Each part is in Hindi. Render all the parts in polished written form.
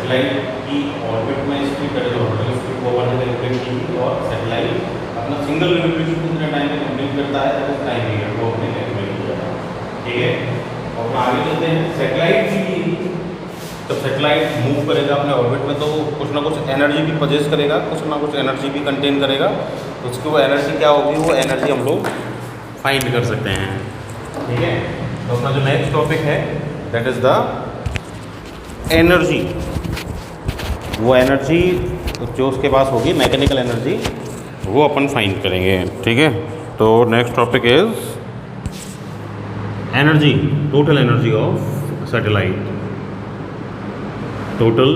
सेटेलाइट की ऑर्बिट में इसकी ऑर्बिटल स्पीड को अपन ने कैलकुलेट की थी, और सेटेलाइट अपना सिंगल रिवोल्यूशन कितने टाइम में कंप्लीट करता है, दैट इज टाइम पीरियड को हमने कैलकुलेट किया था। ठीक है, और आगे चलते हैं। सेटेलाइट की जब सेटेलाइट मूव करेगा अपने ऑर्बिट में तो कुछ ना कुछ एनर्जी भी पजेस करेगा, कुछ ना कुछ एनर्जी भी कंटेन करेगा। तो उसकी वो एनर्जी क्या होगी, वो एनर्जी हम लोग फाइंड कर सकते हैं। ठीक है, तो अपना जो नेक्स्ट टॉपिक है दैट इज़ द एनर्जी। वो एनर्जी जो उसके पास होगी मैकेनिकल एनर्जी, वो अपन फाइंड करेंगे। ठीक है, तो next topic is energy, total energy of satellite. Total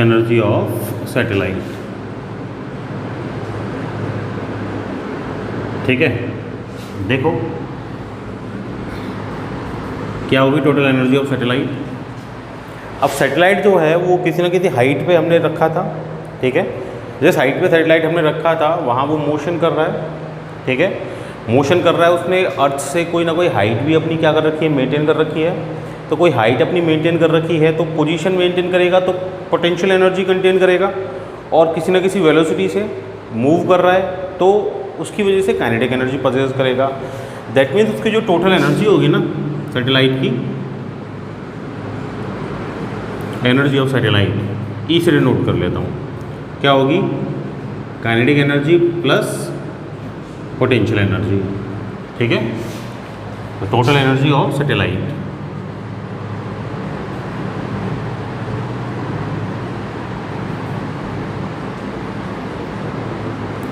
energy of satellite. ठीक है, देखो क्या होगी टोटल एनर्जी ऑफ सैटेलाइट। अब सैटेलाइट जो है वो किसी न किसी हाइट पे हमने रखा था। ठीक है, जिस हाइट पे सैटेलाइट हमने रखा था वहाँ वो मोशन कर रहा है। ठीक है, मोशन कर रहा है, उसने अर्थ से कोई ना कोई हाइट भी अपनी क्या कर रखी है, मेंटेन कर रखी है। तो कोई हाइट अपनी मेंटेन कर रखी है तो पोजीशन मेंटेन करेगा, तो पोटेंशियल एनर्जी कंटेन करेगा, और किसी न किसी वेलोसिटी से मूव कर रहा है तो उसकी वजह से काइनेटिक एनर्जी पजेस करेगा। दैट मीन्स उसकी जो टोटल एनर्जी होगी ना सैटेलाइट की, एनर्जी ऑफ सैटेलाइट, ई से डिनोट कर लेता हूँ, क्या होगी, kinetic energy plus potential energy. ठीक है, तो टोटल एनर्जी ऑफ सैटेलाइट।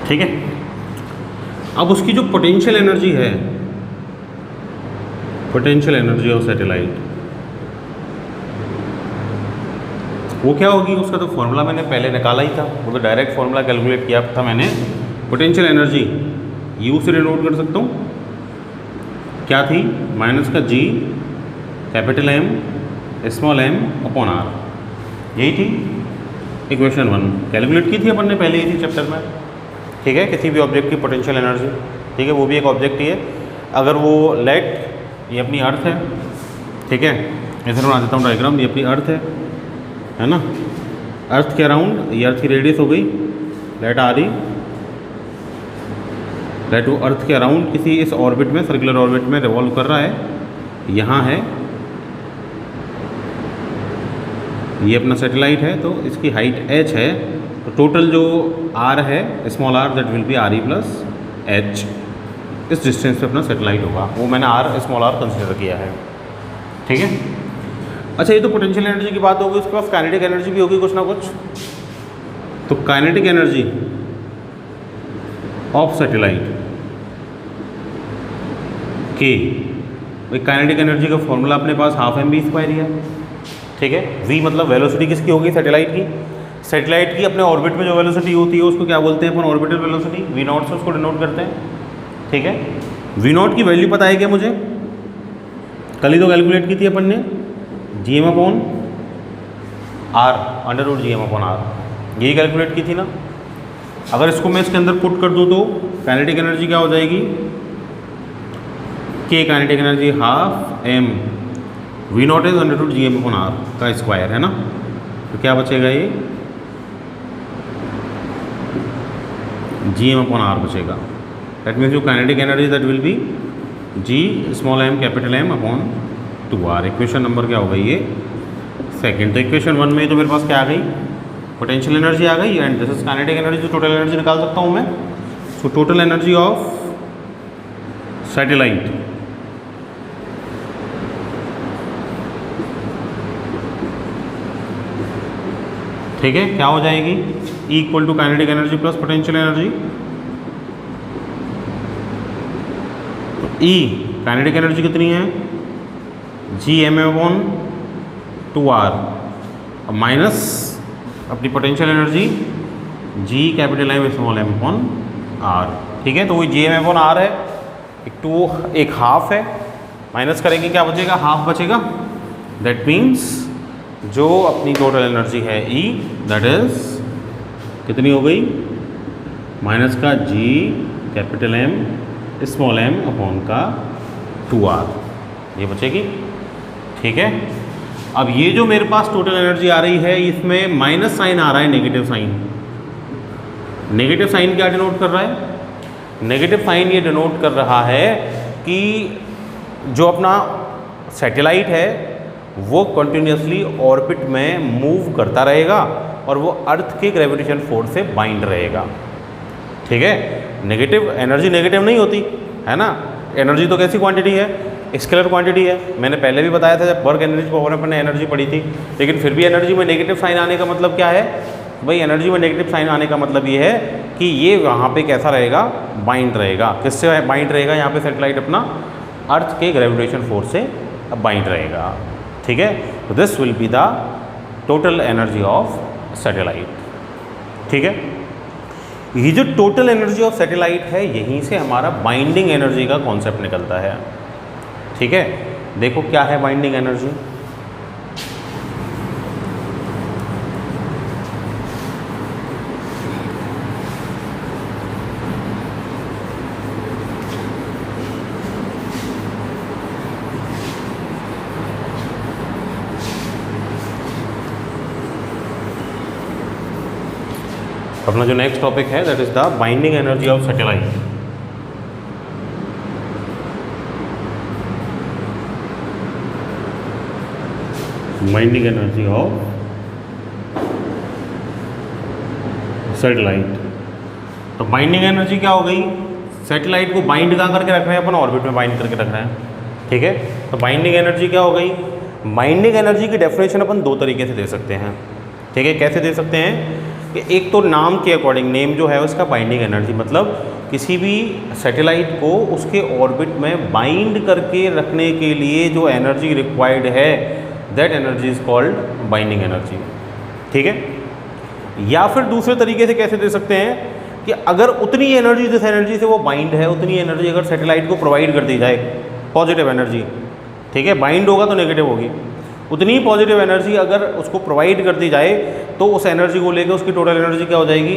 ठीक है, अब उसकी जो पोटेंशियल एनर्जी है, पोटेंशियल एनर्जी ऑफ सैटेलाइट, वो क्या होगी, उसका तो फॉर्मूला मैंने पहले निकाला ही था, वो तो डायरेक्ट फॉर्मूला कैलकुलेट किया था मैंने। पोटेंशियल एनर्जी यू से डिनोट कर सकता हूँ, क्या थी, माइनस का G capital M small M upon are, यही थी इक्वेशन 1, कैलकुलेट की थी अपन ने पहले ही थी चैप्टर में। ठीक है, किसी भी ऑब्जेक्ट की पोटेंशियल एनर्जी। ठीक है, वो भी एक ऑब्जेक्ट ही है। अगर वो लेट, ये अपनी अर्थ है। ठीक है, ऐसे बना देता हूँ डायग्राम, ये अपनी अर्थ है ना, अर्थ के अराउंड ये अर्थ की रेडियस हो गई, लेट आ रही, लेट वो अर्थ के अराउंड किसी इस ऑर्बिट में, सर्कुलर ऑर्बिट में रिवॉल्व कर रहा है। यहाँ है, ये अपना सैटेलाइट है, तो इसकी हाइट h है, तो टोटल जो r है small r, that will B r e plus h। इस डिस्टेंस पे अपना सैटेलाइट होगा, वो मैंने r स्मॉल r कंसिडर किया है। ठीक है, अच्छा, ये तो पोटेंशियल एनर्जी की बात होगी, उसके पास काइनेटिक एनर्जी भी होगी कुछ ना कुछ। तो काइनेटिक एनर्जी ऑफ सैटेलाइट के, काइनेटिक एनर्जी का फॉर्मूला अपने पास हाफ एम बी स्क्वायर ही है। ठीक है, v मतलब वेलोसिटी किसकी होगी, सैटेलाइट की। सैटेलाइट की अपने ऑर्बिट में जो वेलोसिटी होती है उसको क्या बोलते हैं अपन, ऑर्बिटल वेलोसिटी, v नॉट से उसको डिनोट करते हैं। ठीक है, v नॉट की वैल्यू पता है क्या मुझे, कल ही तो कैलकुलेट की थी अपन ने, G M upon R, under root G M upon are, यही कैलकुलेट की थी ना। अगर इसको मैं इसके अंदर पुट कर दूँ तो काइनेटिक एनर्जी क्या हो जाएगी, के kinetic energy half M V naught is under root G M upon R का स्क्वायर है ना। तो क्या बचेगा, ये जी एम अपॉन आर बचेगा। दैट मीन्स जो kinetic energy that will be G small M capital M upon 2r। Equation number क्या हो गई, ये सेकंड। तो इक्वेशन 1 में तो मेरे पास क्या आ गई, पोटेंशियल एनर्जी आ गई, and this is kinetic energy, तो टोटल एनर्जी निकाल सकता हूँ मैं। So total energy of satellite, ठीक है, क्या हो जाएगी, E equal to kinetic energy plus potential energy. E kinetic energy कितनी है, जी एम अपॉन 2r, अब माइनस अपनी potential energy G capital M small M upon R. ठीक है, तो वही जी एम अपॉन आर है, एक हाफ है, माइनस करेंगे क्या बचेगा, हाफ बचेगा। दैट मीन्स जो अपनी टोटल एनर्जी है E, दैट इज कितनी हो गई, माइनस का G capital M small M upon का 2r, ये बचेगी। ठीक है, अब ये जो मेरे पास टोटल एनर्जी आ रही है, इसमें माइनस साइन आ रहा है, नेगेटिव साइन। नेगेटिव साइन क्या डिनोट कर रहा है? नेगेटिव साइन ये डिनोट कर रहा है कि जो अपना सैटेलाइट है वो कंटिन्यूसली ऑर्बिट में मूव करता रहेगा और वो अर्थ के ग्रेविटेशन फोर्स से बाइंड रहेगा। ठीक है, नेगेटिव एनर्जी नेगेटिव नहीं होती है ना। एनर्जी तो कैसी क्वांटिटी है? स्केलर क्वांटिटी है। मैंने पहले भी बताया था जब वर्क एनर्जी पावर अपन ने एनर्जी पढ़ी थी। लेकिन फिर भी एनर्जी में नेगेटिव साइन आने का मतलब क्या है भाई? एनर्जी में नेगेटिव साइन आने का मतलब ये है कि ये वहाँ पे कैसा रहेगा? बाइंड रहेगा। किससे बाइंड रहेगा? यहाँ पे सैटेलाइट अपना अर्थ के ग्रेविटेशन फोर्स से बाइंड रहेगा। ठीक है, तो this will be the total energy of satellite. ठीक है, ये जो टोटल एनर्जी ऑफ सैटेलाइट है, यहीं से हमारा बाइंडिंग एनर्जी का कॉन्सेप्ट निकलता है। ठीक है, देखो क्या है बाइंडिंग एनर्जी। अपना जो नेक्स्ट टॉपिक है that is the binding energy of satellite. Binding energy of satellite. तो बाइंडिंग एनर्जी क्या हो गई? सैटेलाइट को बाइंड कहाँ करके रख रहे हैं अपन? ऑर्बिट में बाइंड करके रख रहे हैं। ठीक है, तो बाइंडिंग एनर्जी क्या हो गई? बाइंडिंग एनर्जी की डेफिनेशन अपन दो तरीके से दे सकते हैं। ठीक है, कैसे दे सकते हैं कि एक तो नाम के अकॉर्डिंग, नेम जो है उसका बाइंडिंग एनर्जी, मतलब किसी भी सैटेलाइट को उसके ऑर्बिट में बाइंड करके रखने के लिए जो एनर्जी रिक्वायर्ड है that energy is called binding energy. ठीक है, या फिर दूसरे तरीके से कैसे दे सकते हैं कि अगर उतनी एनर्जी, जिस एनर्जी से वो बाइंड है, उतनी एनर्जी अगर सैटेलाइट को प्रोवाइड कर दी जाए, पॉजिटिव एनर्जी। ठीक है, बाइंड होगा तो नेगेटिव होगी, उतनी पॉजिटिव एनर्जी अगर उसको प्रोवाइड कर दी जाए तो उस एनर्जी को लेकर उसकी टोटल एनर्जी क्या हो जाएगी?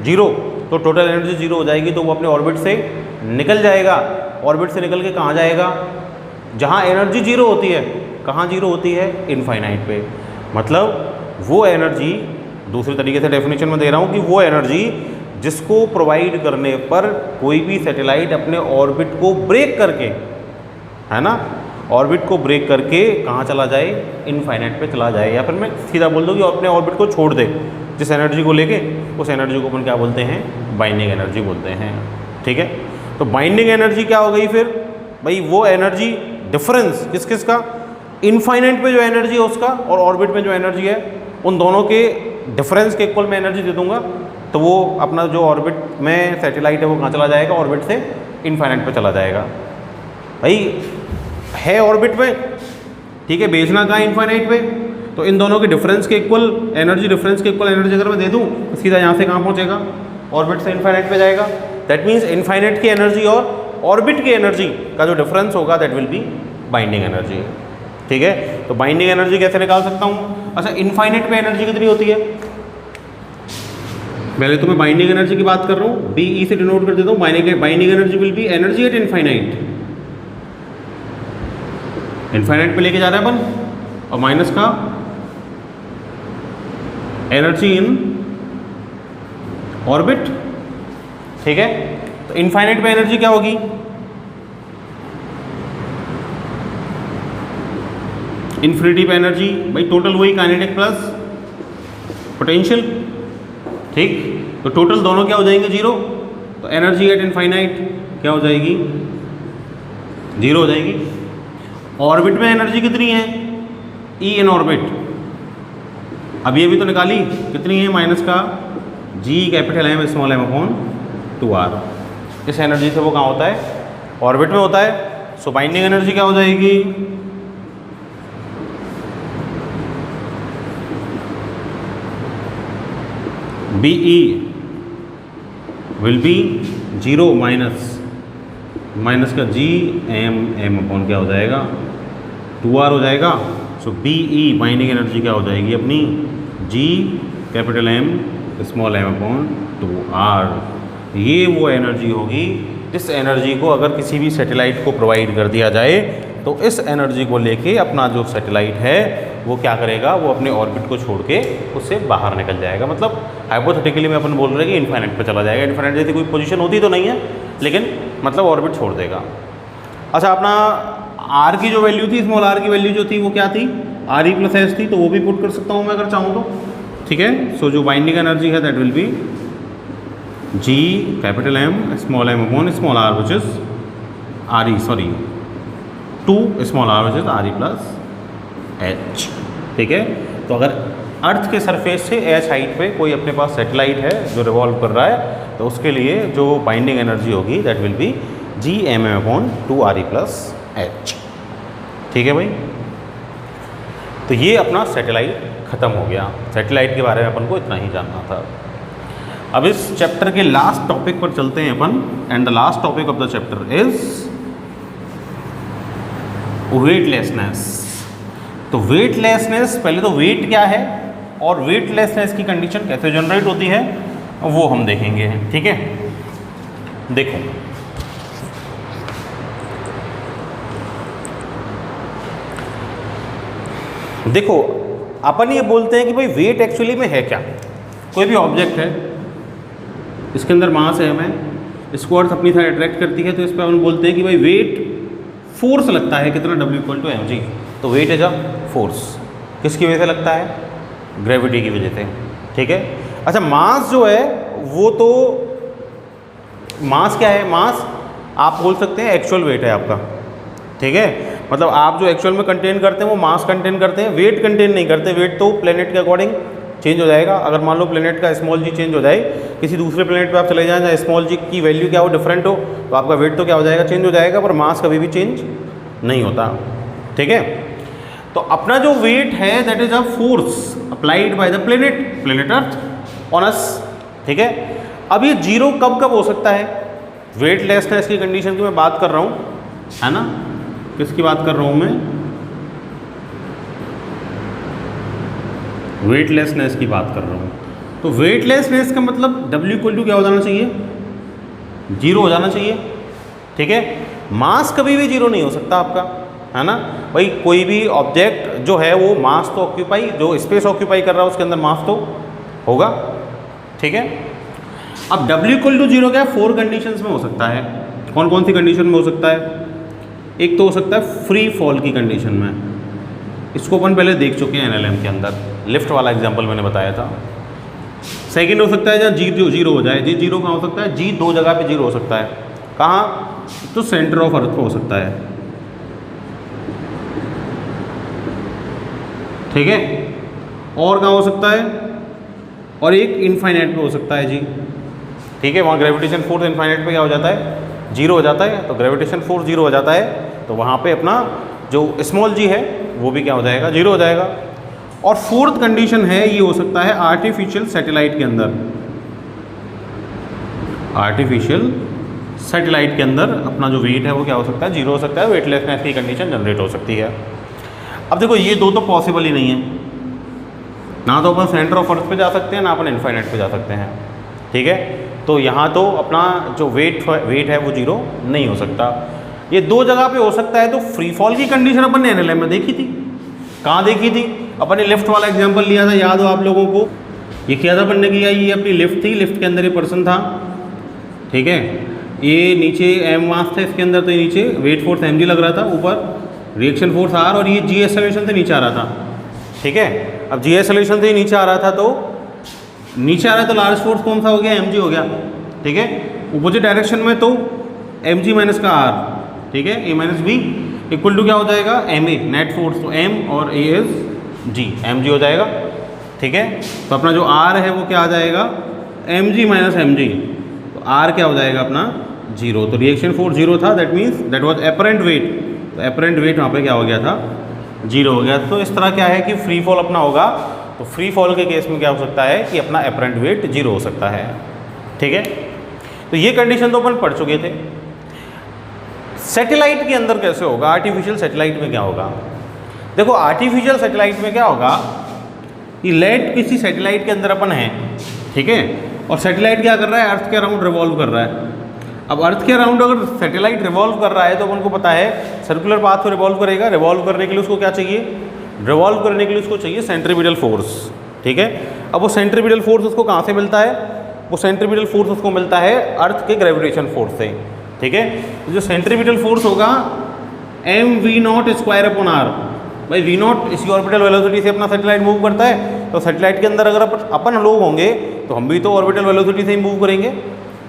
जीरो। तो टोटल एनर्जी जीरो हो जाएगी तो वो अपने ऑर्बिट से निकल जाएगा। ऑर्बिट से निकल के कहाँ जाएगा? जहाँ एनर्जी जीरो होती है। कहाँ जीरो होती है? इनफाइनाइट पे। मतलब वो एनर्जी, दूसरे तरीके से डेफिनेशन में दे रहा हूँ कि वो एनर्जी जिसको प्रोवाइड करने पर कोई भी सैटेलाइट अपने ऑर्बिट को ब्रेक करके, है ना, ऑर्बिट को ब्रेक करके कहाँ चला जाए? इनफाइनाइट पे चला जाए। या फिर मैं सीधा बोल दूँ कि अपने ऑर्बिट को छोड़ दे, जिस एनर्जी को लेके, उस एनर्जी को अपन क्या बोलते हैं? बाइंडिंग एनर्जी बोलते हैं। ठीक है, तो बाइंडिंग एनर्जी क्या हो गई फिर भाई? वो एनर्जी डिफरेंस किस किस का? इनफाइनाइट पे जो एनर्जी है उसका और ऑर्बिट में जो एनर्जी है, उन दोनों के डिफरेंस के इक्वल में एनर्जी दे दूंगा तो वो अपना जो ऑर्बिट में सैटेलाइट है वो कहाँ चला जाएगा? ऑर्बिट से इनफाइनाइट पे चला जाएगा। भाई है ऑर्बिट में, ठीक है, भेजना कहाँ? इनफाइनाइट पे। तो इन दोनों के डिफरेंस के इक्वल एनर्जी, डिफरेंस के इक्वल एनर्जी अगर मैं दे दूँ तो सीधा यहाँ से कहाँ पहुँचेगा? ऑर्बिट से इनफाइनाइट पे जाएगा। दैट मीन्स इनफाइनाइट की एनर्जी और ऑर्बिट की एनर्जी का जो डिफरेंस होगा that will B binding energy. ठीक है, तो बाइंडिंग एनर्जी कैसे निकाल सकता हूँ? अच्छा, इनफाइनाइट पे एनर्जी कितनी होती है? पहले तो मैं बाइंडिंग एनर्जी की बात कर रहा हूँ, बी ई से डिनोट कर देता हूँ। Binding energy will be energy at infinite. Infinite पे लेके जा रहा है अपन, और माइनस का एनर्जी इन ऑर्बिट। ठीक है, तो इनफाइनाइट पे एनर्जी क्या होगी? इन्फिनिटी पे एनर्जी भाई टोटल वही काइनेटिक प्लस पोटेंशियल। ठीक, तो टोटल दोनों क्या हो जाएंगे? जीरो। तो एनर्जी एट इनफाइनाइट क्या हो जाएगी? जीरो हो जाएगी। ऑर्बिट में एनर्जी कितनी है? E in orbit. अब ये भी तो निकाली, कितनी है? माइनस का G capital M small M upon 2r। इस एनर्जी से वो कहाँ होता है? ऑर्बिट में होता है। सो बाइंडिंग एनर्जी क्या हो जाएगी? B E will be zero minus का जी एम अपॉन क्या हो जाएगा? 2r हो जाएगा। So B E binding energy क्या हो जाएगी अपनी? G capital M small M upon 2r। ये वो एनर्जी होगी जिस एनर्जी को अगर किसी भी सैटेलाइट को प्रोवाइड कर दिया जाए तो इस एनर्जी को लेके अपना जो सैटेलाइट है वो क्या करेगा, वो अपने ऑर्बिट को छोड़ के उससे बाहर निकल जाएगा। मतलब हाइपोथेटिकली में अपन बोल रहे हैं कि इन्फाइनाइट पे चला जाएगा। इन्फाइनाइट जैसी कोई पोजीशन होती तो नहीं है, लेकिन मतलब ऑर्बिट छोड़ देगा। अच्छा, अपना आर की जो वैल्यू थी, स्मॉल आर की वैल्यू जो थी वो क्या थी, आर ई प्लस एस थी, तो वो भी पुट कर सकता हूँ मैं अगर चाहूँ तो। ठीक है, सो जो बाइंडिंग एनर्जी है that will be G capital M small M upon small R which is R E, sorry 2 small R which is R E plus H. ठीक है, तो अगर अर्थ के सरफेस से एच हाइट पे कोई अपने पास सैटेलाइट है जो रिवॉल्व कर रहा है, तो उसके लिए जो बाइंडिंग एनर्जी होगी that will be G M M upon 2 R E plus H. ठीक है भाई, तो ये अपना सैटेलाइट ख़त्म हो गया। सैटेलाइट के बारे में अपन को इतना ही जानना था। अब इस चैप्टर के लास्ट टॉपिक पर चलते हैं अपन, and the last topic of the chapter is weightlessness. तो वेटलेसनेस, पहले तो वेट क्या है और वेटलेसनेस की कंडीशन कैसे जनरेट होती है वो हम देखेंगे। ठीक है, देखो देखो अपन ये बोलते हैं कि भाई वेट एक्चुअली में है क्या। कोई भी ऑब्जेक्ट है, इसके अंदर मास है, हमें इसको अर्थ अपनी साइड अट्रैक्ट करती है, तो इस पर अपन बोलते हैं कि भाई वेट फोर्स लगता है कितना, W = mg। तो वेट इज अ फोर्स, किसकी वजह से लगता है, ग्रेविटी की वजह से। ठीक है, अच्छा मास जो है वो तो, मास क्या है, मास आप बोल सकते हैं एक्चुअल वेट है आपका। ठीक है, मतलब आप जो एक्चुअल में कंटेन करते हैं वो मास कंटेन करते हैं, वेट कंटेन नहीं करते। वेट तो प्लेनेट के अकॉर्डिंग चेंज हो जाएगा। अगर मान लो प्लेनेट का स्मॉल जी चेंज हो जाए, किसी दूसरे प्लेनेट पे आप चले जाएं जहाँ स्मॉल जी की वैल्यू क्या हो, डिफरेंट हो, तो आपका वेट तो क्या हो जाएगा, चेंज हो जाएगा, पर मास कभी भी चेंज नहीं होता। ठीक है, तो अपना जो वेट है that is a force applied by the planet earth on us. ठीक है, अब ये जीरो कब कब हो सकता है, वेटलेसनेस की कंडीशन की मैं बात कर रहा हूँ, है ना। किसकी बात कर रहा हूँ मैं, वेटलेसनेस की बात कर रहा हूँ। तो वेटलेसनेस का मतलब W = क्या हो जाना चाहिए, 0 हो जाना चाहिए। ठीक है, मास कभी भी 0 नहीं हो सकता आपका, है ना भाई। कोई भी ऑब्जेक्ट जो है वो मास तो ऑक्यूपाई, जो स्पेस ऑक्यूपाई कर रहा है उसके अंदर मास तो होगा। ठीक है, अब W = 0 क्या 4 कंडीशंस में हो सकता है। कौन कौन सी कंडीशन में हो सकता है, एक तो हो सकता है फ्री फॉल की कंडीशन में, इसको अपन पहले देख चुके हैं NLM के अंदर, लिफ्ट वाला एग्जांपल मैंने बताया था। सेकंड हो सकता है जहाँ G 0 हो जाए। G 0 कहाँ हो सकता है, G 2 जगह पे 0 हो सकता है। कहाँ, तो सेंटर ऑफ अर्थ हो सकता है। ठीक है, और कहाँ हो सकता है, और एक इनफाइनाइट पे हो सकता है जी। ठीक है, वहाँ ग्रेविटेशन फोर्स इनफाइनाइट पे क्या हो जाता है, 0 हो जाता है। तो ग्रेविटेशन फोर्स 0 हो जाता है, तो वहाँ पे अपना जो स्मॉल जी है वो भी क्या हो जाएगा, 0 हो जाएगा। और फोर्थ कंडीशन है, ये हो सकता है आर्टिफिशियल सैटेलाइट के अंदर। आर्टिफिशियल सैटेलाइट के अंदर अपना जो वेट है वो क्या हो सकता है, 0 हो सकता है, वेटलेसनेस की कंडीशन जनरेट हो सकती है। अब देखो ये दो तो पॉसिबल ही नहीं है, ना तो अपन सेंटर ऑफ अर्थ पे जा सकते हैं, ना अपन इनफाइनाइट पे जा सकते हैं। ठीक है, तो यहाँ तो अपना जो वेट है वो 0 नहीं हो सकता। ये दो जगह पे हो सकता है। तो फ्री फॉल की कंडीशन अपन ने NLM में देखी थी। कहाँ देखी थी, अपन ने लिफ्ट वाला एग्जांपल लिया था, याद हो आप लोगों को। ये किया था अपन ने, किया ये अपनी लिफ्ट थी, लिफ्ट के अंदर ये पर्सन था। ठीक है, ये नीचे M मास था इसके अंदर, तो ये नीचे वेट फोर्स mg लग रहा था, ऊपर रिएक्शन फोर्स R, और ये G एक्सेलरेशन से नीचे आ रहा था। ठीक है, अब G एक्सेलरेशन से नीचे आ रहा था, तो नीचे आ रहा है तो लार्ज फोर्स कौन सा हो गया, mg हो गया। ठीक है, अपोजिट डायरेक्शन में तो mg माइनस का r। ठीक है, a minus B equal to क्या हो जाएगा, ma नेट फोर्स, तो m और a इज g, mg हो जाएगा। ठीक है, तो अपना जो r है वो क्या आ जाएगा, mg माइनस mg, तो r क्या हो जाएगा अपना 0। तो रिएक्शन फोर्स 0 था, that means that was apparent wait. तो एपरेंट वेट वहाँ पे क्या हो गया था, 0 हो गया। तो इस तरह क्या है कि फ्री फॉल अपना होगा, तो फ्री फॉल के केस में क्या हो सकता है कि अपना एपरेंट वेट 0 हो सकता है। ठीक है, तो ये कंडीशन तो अपन पढ़ चुके थे। सैटेलाइट के अंदर कैसे होगा, आर्टिफिशियल सैटेलाइट में क्या होगा। देखो आर्टिफिशियल सैटेलाइट में क्या होगा कि लेट किसी सैटेलाइट के अंदर अपन हैं, ठीक है, और सैटेलाइट क्या कर रहा है, अर्थ के अराउंड रिवॉल्व कर रहा है। अब अर्थ के अराउंड अगर सैटेलाइट रिवॉल्व कर रहा है तो अपन को पता है सर्कुलर पाथ पे रिवॉल्व करेगा। रिवॉल्व करने के लिए उसको क्या चाहिए, रिवॉल्व करने के लिए उसको चाहिए सेंट्रीपिटल फोर्स, ठीक है। अब वो सेंट्रीपिटल फोर्स उसको कहाँ से मिलता है? वो सेंट्रीपिटल फोर्स उसको मिलता है अर्थ के ग्रेविटेशन फोर्स से, ठीक है। तो जो सेंट्रीपिटल फोर्स होगा mv0 अपॉन आर, भाई v0 इसी ऑर्बिटल वेलोसिटी से अपना सैटेलाइट मूव करता है, तो सैटेलाइट के अंदर अगर अपन लोग होंगे तो हम भी तो ऑर्बिटल वेलोसिटी से ही मूव करेंगे।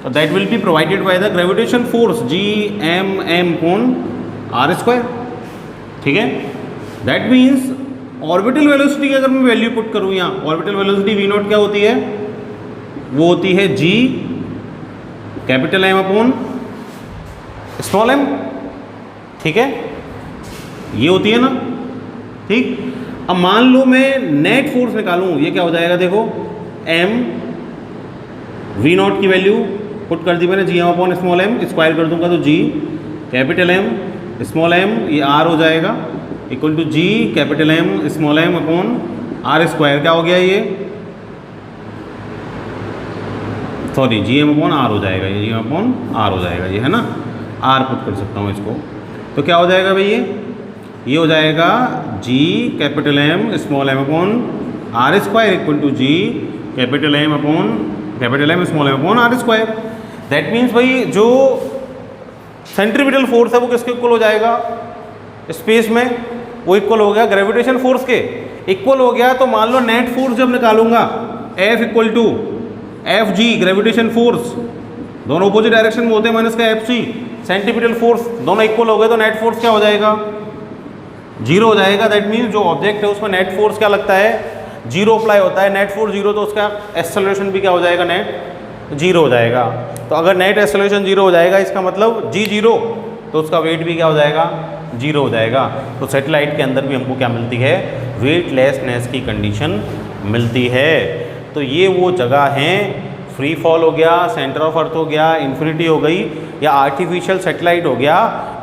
तो that will be provided by the gravitation force Gm_m/r², ठीक है। दैट मीन्स ऑर्बिटल वेलोसिटी की अगर मैं वैल्यू पुट करूँ यहाँ, ऑर्बिटल वेलोसिटी v0 क्या होती है? वो होती है g capital M upon small m, ठीक है, ये होती है ना, ठीक। अब मान लो मैं नेट फोर्स निकालूं, ये क्या हो जाएगा? देखो m v0 की वैल्यू पुट कर दी मैंने g upon small m, square कर दूंगा तो g capital M small m, ये r हो जाएगा equal to g capital M small m upon r²। क्या हो गया ये? सॉरी, Gm अपॉन r हो जाएगा, ये Gm अपॉन r हो जाएगा, ये है ना, r पुट कर सकता हूँ इसको। तो क्या हो जाएगा भाई? ये हो जाएगा g capital M small m upon r² equal to g capital M small m upon r²। That means भाई जो सेंट्रीपिटल फोर्स है वो किसके इक्वल हो जाएगा स्पेस में? वो इक्वल हो गया ग्रेविटेशन फोर्स के। इक्वल हो गया तो मान लो नेट फोर्स जब निकालूंगा F equal to Fg gravitation force, दोनों अपोजिट डायरेक्शन में होते हैं, माइनस का Fc सेंट्रीपिटल फोर्स, दोनों इक्वल हो गए तो नेट फोर्स क्या हो जाएगा? 0 हो जाएगा। दैट मीन्स जो ऑब्जेक्ट है उसमें नेट फोर्स क्या लगता है? 0 अप्लाई होता है। नेट फोर्स 0 तो उसका एक्सेलरेशन भी क्या हो जाएगा? नेट 0 हो जाएगा। तो अगर नेट एक्सेलरेशन 0 हो जाएगा इसका मतलब g0, तो उसका वेट भी क्या हो जाएगा? 0 हो जाएगा। तो सैटेलाइट के अंदर भी हमको क्या मिलती है? वेटलेसनेस की कंडीशन मिलती है। तो ये वो जगह हैं, फ्री फॉल हो गया, सेंटर ऑफ अर्थ हो गया, इन्फिनिटी हो गई, या आर्टिफिशियल सैटेलाइट हो गया,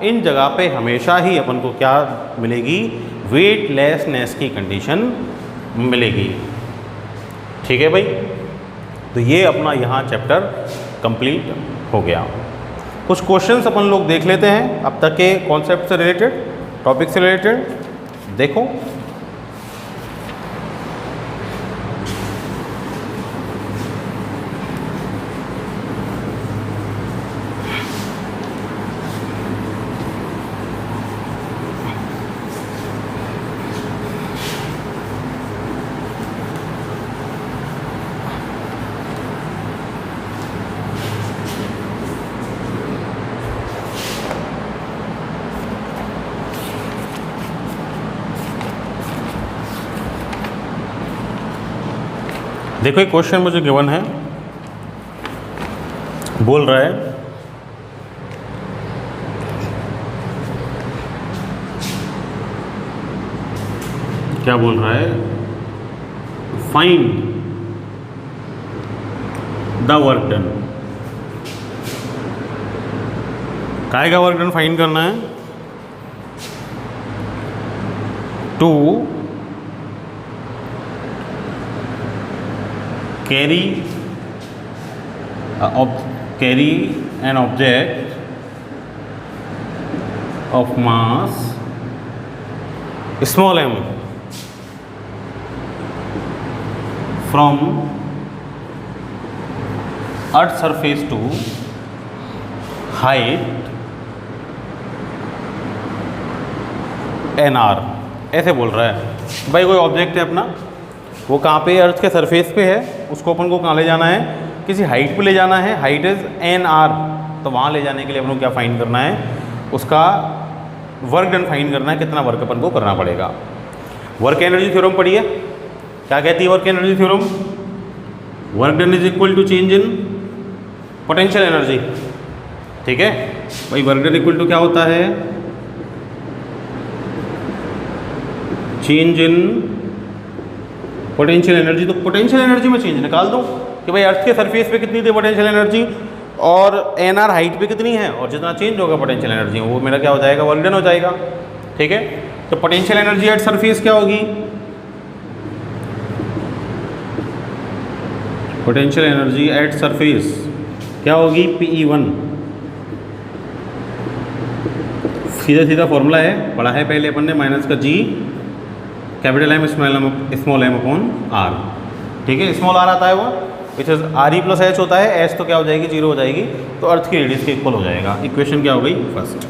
इन जगह पे हमेशा ही अपन को क्या मिलेगी? वेटलेसनेस की कंडीशन मिलेगी, ठीक है भाई। तो ये अपना यहाँ चैप्टर कंप्लीट हो गया। कुछ क्वेश्चंस अपन लोग देख लेते हैं अब तक के कॉन्सेप्ट से रिलेटेड, टॉपिक से रिलेटेड। देखो देखो एक क्वेश्चन मुझे गिवन है, बोल रहा है क्या बोल रहा है? Find the work done. काय का वर्क डन फाइंड करना है? To carry an object of mass small m from earth surface to height nr। ऐसे बोल रहा है भाई, कोई ऑब्जेक्ट है अपना, वो कहाँ पे? अर्थ के सरफेस पे है, उसको अपन को कहाँ ले जाना है? किसी हाइट पे ले जाना है, हाइट इज़ nr। तो वहाँ ले जाने के लिए अपन को क्या फाइंड करना है? उसका वर्क डन फाइंड करना है, कितना वर्क अपन को करना पड़ेगा। वर्क एनर्जी थ्योरम पढ़िए, क्या कहती है work energy theorem? Work done is equal to change in potential energy, ठीक है भाई। वर्क डन इक्वल टू क्या होता है? Change in potential energy. तो पोटेंशियल एनर्जी में चेंज निकाल दो कि भाई अर्थ के सरफेस पे कितनी थी पोटेंशियल एनर्जी और nr हाइट पे कितनी है, और जितना चेंज होगा पोटेंशियल एनर्जी वो मेरा क्या हो जाएगा? वर्क डन हो जाएगा, ठीक है। तो पोटेंशियल एनर्जी एट सरफेस क्या होगी? पोटेंशियल एनर्जी एट सरफेस क्या होगी? Pe1। सीधा सीधा फॉर्मूला है, पढ़ा है पहले अपन ने, माइनस का g capital M small M upon R. ठीक है, स्मॉल आर आता है वो which is R E plus H होता है, एच तो क्या हो जाएगी, जीरो हो जाएगी, तो अर्थ की रेडियस के इक्वल हो जाएगा। इक्वेशन क्या हो गई फर्स्ट।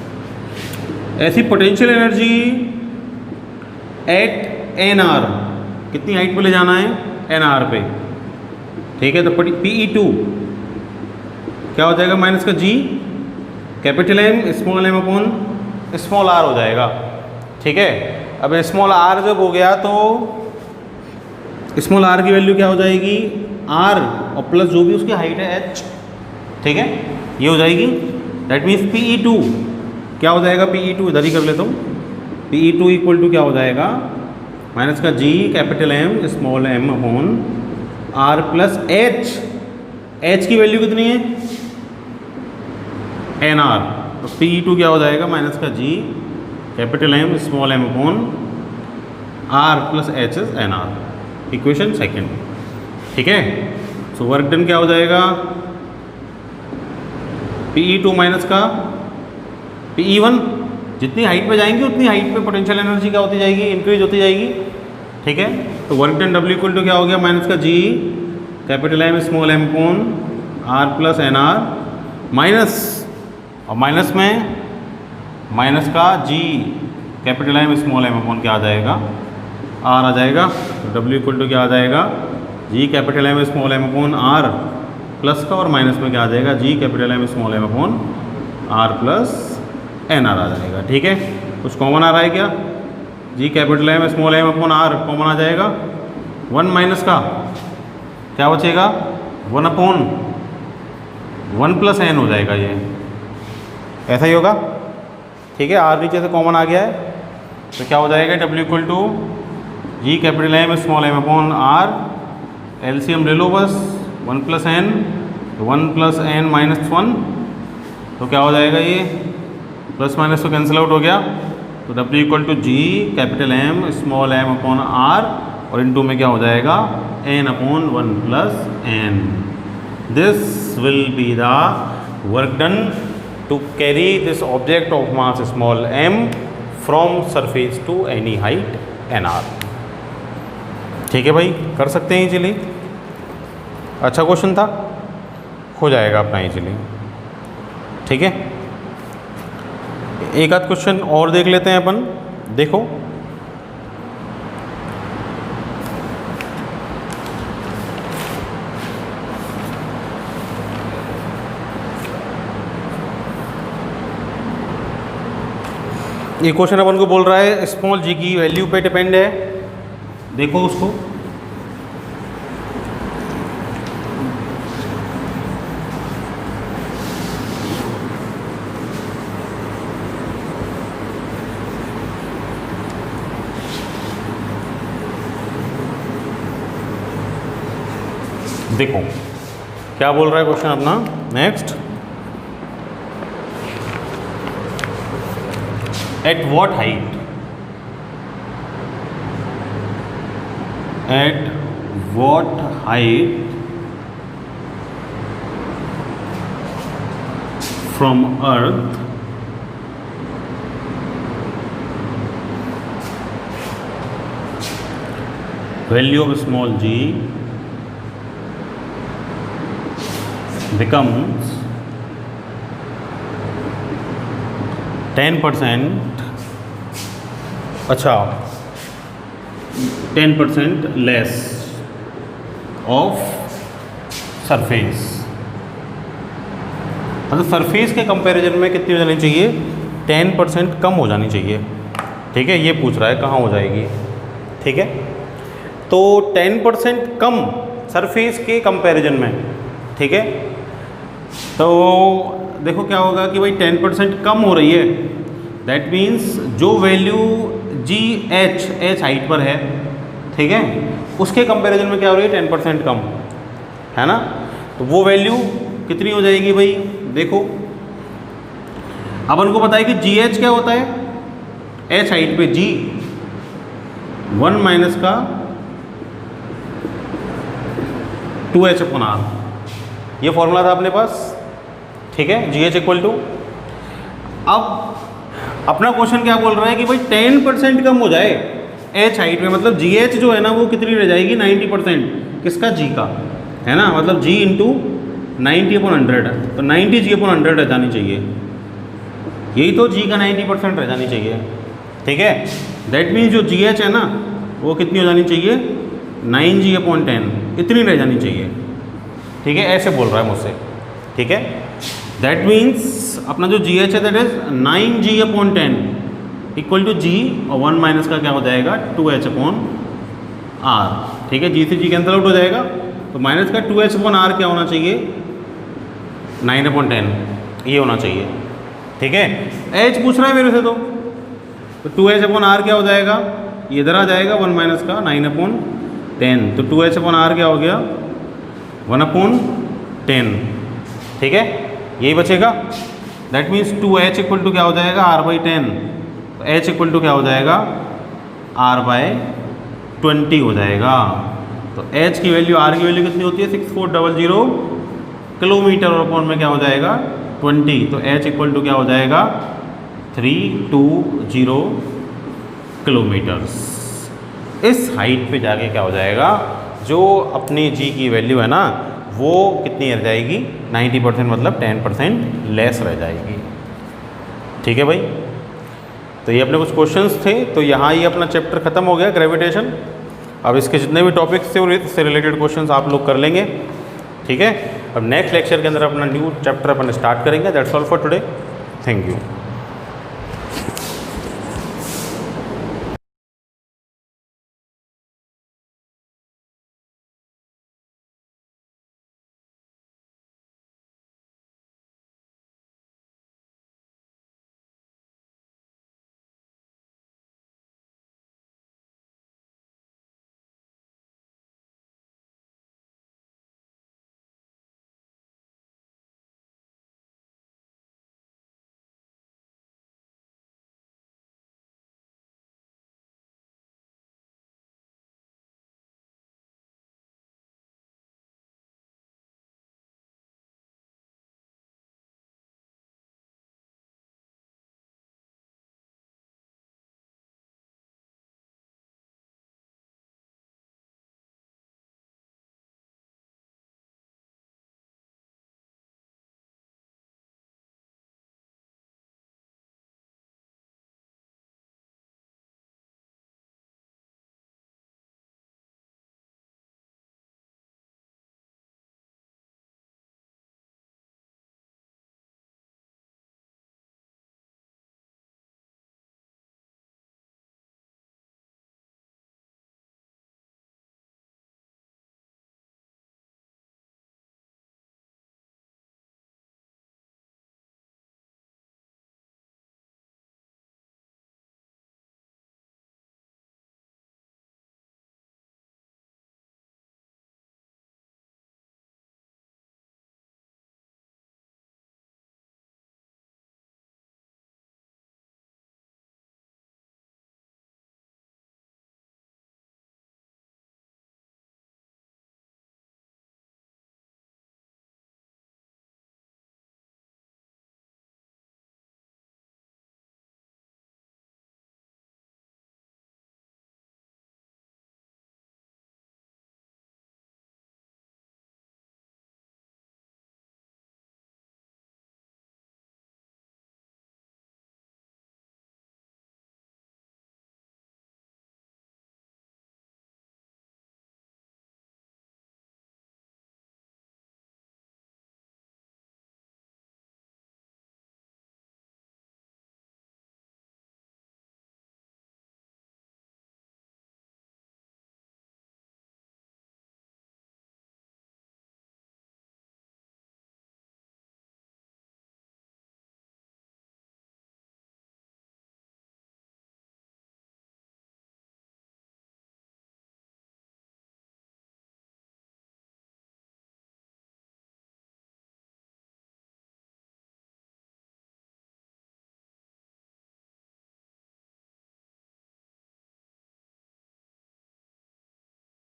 ऐसी potential energy at N R, कितनी हाइट पे ले जाना है, एन आर पे। ठीक है, तो PE2 क्या हो जाएगा, माइनस का G capital M small M upon small r हो जाएगा। ठीक है, अब स्मॉल आर जब हो गया तो स्मॉल आर की वैल्यू क्या हो जाएगी, आर और प्लस जो भी उसकी हाइट है एच। ठीक है, ये हो जाएगी। दैट मीन्स PE2 क्या हो जाएगा, PE2 इधर ही कर लेता हूँ, PE2 इक्वल टू क्या हो जाएगा, माइनस का G capital M small M upon r plus h. H की वैल्यू कितनी है, एन आर, तो PE2 क्या हो जाएगा, माइनस का G capital M small M upon r plus h is n r. Equation second. ठीक है, सो वर्क डन क्या हो जाएगा, PE2 माइनस का PE1, जितनी हाइट पे जाएंगे उतनी हाइट पे पोटेंशियल एनर्जी क्या होती जाएगी, इंक्रीज होती जाएगी। ठीक है, तो work done W equal to क्या हो गया, माइनस का G capital M small M upon r plus n r, minus और माइनस में माइनस का G capital M small M upon क्या आ जाएगा, आर आ जाएगा। तो W इक्वल टू क्या आ जाएगा, G capital M small M upon r plus का और माइनस में क्या आ जाएगा, G capital M small M upon r plus n r आ जाएगा। ठीक है, कुछ कॉमन आ रहा है क्या, G capital M small M upon r common आ जाएगा, 1 माइनस का क्या बचेगा, 1 अपॉन 1 प्लस एन हो जाएगा, ये ऐसा ही होगा। ठीक है, आर नीचे से कॉमन आ गया है, तो क्या हो जाएगा, W equal to G capital M small M upon R, LCM ले लो बस, 1 प्लस एन, तो 1 प्लस एन माइनस 1, तो क्या हो जाएगा, ये प्लस माइनस तो कैंसिल आउट हो गया, तो W equal to G capital M small M upon R और इनटू में क्या हो जाएगा, N upon 1 plus N. This will be the work done to carry this object of mass small m from surface to any height nr। ठीक है भाई, कर सकते हैं इजीली, अच्छा क्वेश्चन था, हो जाएगा अपना इजीली। ठीक है, एक आध क्वेश्चन और देख लेते हैं अपन। देखो ये क्वेश्चन अपन को बोल रहा है स्मॉल जी की वैल्यू पे डिपेंड है। देखो उसको, देखो क्या बोल रहा है क्वेश्चन अपना। Next, at what height, at what height from earth value of small g becomes 10%, अच्छा 10% लेस ऑफ सरफेस, मतलब सरफेस के कंपैरिजन में कितनी हो जानी चाहिए, 10% कम हो जानी चाहिए। ठीक है, ये पूछ रहा है कहाँ हो जाएगी। ठीक है, तो 10% कम सरफेस के कंपैरिजन में। ठीक है, तो देखो क्या होगा कि भाई 10% कम हो रही है, दैट मीन्स जो वैल्यू जी एच हाइट पर है, ठीक है, उसके कंपैरिजन में क्या हो रही है, 10% कम है ना। तो वो वैल्यू कितनी हो जाएगी भाई, देखो अपन को पता है कि जी एच क्या होता है, एच हाइट पे जी 1 माइनस का 2h अपॉन आर, ये फॉर्मूला था अपने पास। ठीक है, जी एच इक्वल टू, अब अपना क्वेश्चन क्या बोल रहा है कि भाई 10% कम हो जाए, एच हाइट में, मतलब जी एच जो है ना वो कितनी रह जाएगी 90%, किसका, जी का, है ना, मतलब जी इंटू 90/100 है, तो 90 g/100 रह जानी चाहिए, यही तो जी का 90% रह जानी चाहिए, ठीक है। दैट मीन्स जो जी एच है ना वो कितनी हो जानी चाहिए, 9g/10, इतनी रह जानी चाहिए, ठीक है, ऐसे बोल रहा है मुझसे, ठीक है। दैट मीन्स अपना जो जी एच है that is 9g/10 equal to g, और 1 माइनस का क्या हो जाएगा 2h/r, ठीक है, जी से जी कैंसिल आउट हो जाएगा, तो माइनस का 2h/r क्या होना चाहिए 9/10, ये होना चाहिए, ठीक है। एच पूछ रहा है मेरे से, तो 2h/r क्या हो जाएगा, ये इधर आ जाएगा 1 माइनस का 9/10, तो 2h/r क्या हो गया 1/10, ठीक है, यही बचेगा। That means 2h equal to क्या हो जाएगा r/10, तो h इक्वल टू क्या हो जाएगा r/20 हो जाएगा। तो h की वैल्यू, r की वैल्यू कितनी होती है 6400 किलोमीटर, और अपॉन में क्या हो जाएगा 20, तो h इक्वल टू क्या हो जाएगा 320 किलोमीटर्स। इस हाइट पे जाके क्या हो जाएगा, जो अपनी g की वैल्यू है ना वो कितनी रह जाएगी 90%, मतलब 10% लेस रह जाएगी, ठीक है भाई। तो ये अपने कुछ क्वेश्चंस थे, तो यहाँ ये अपना चैप्टर ख़त्म हो गया ग्रेविटेशन। अब इसके जितने भी टॉपिक्स थे उससे रिलेटेड क्वेश्चंस आप लोग कर लेंगे, ठीक है। अब नेक्स्ट लेक्चर के अंदर अपना न्यू चैप्टर अपन स्टार्ट करेंगे। That's all for today, thank you.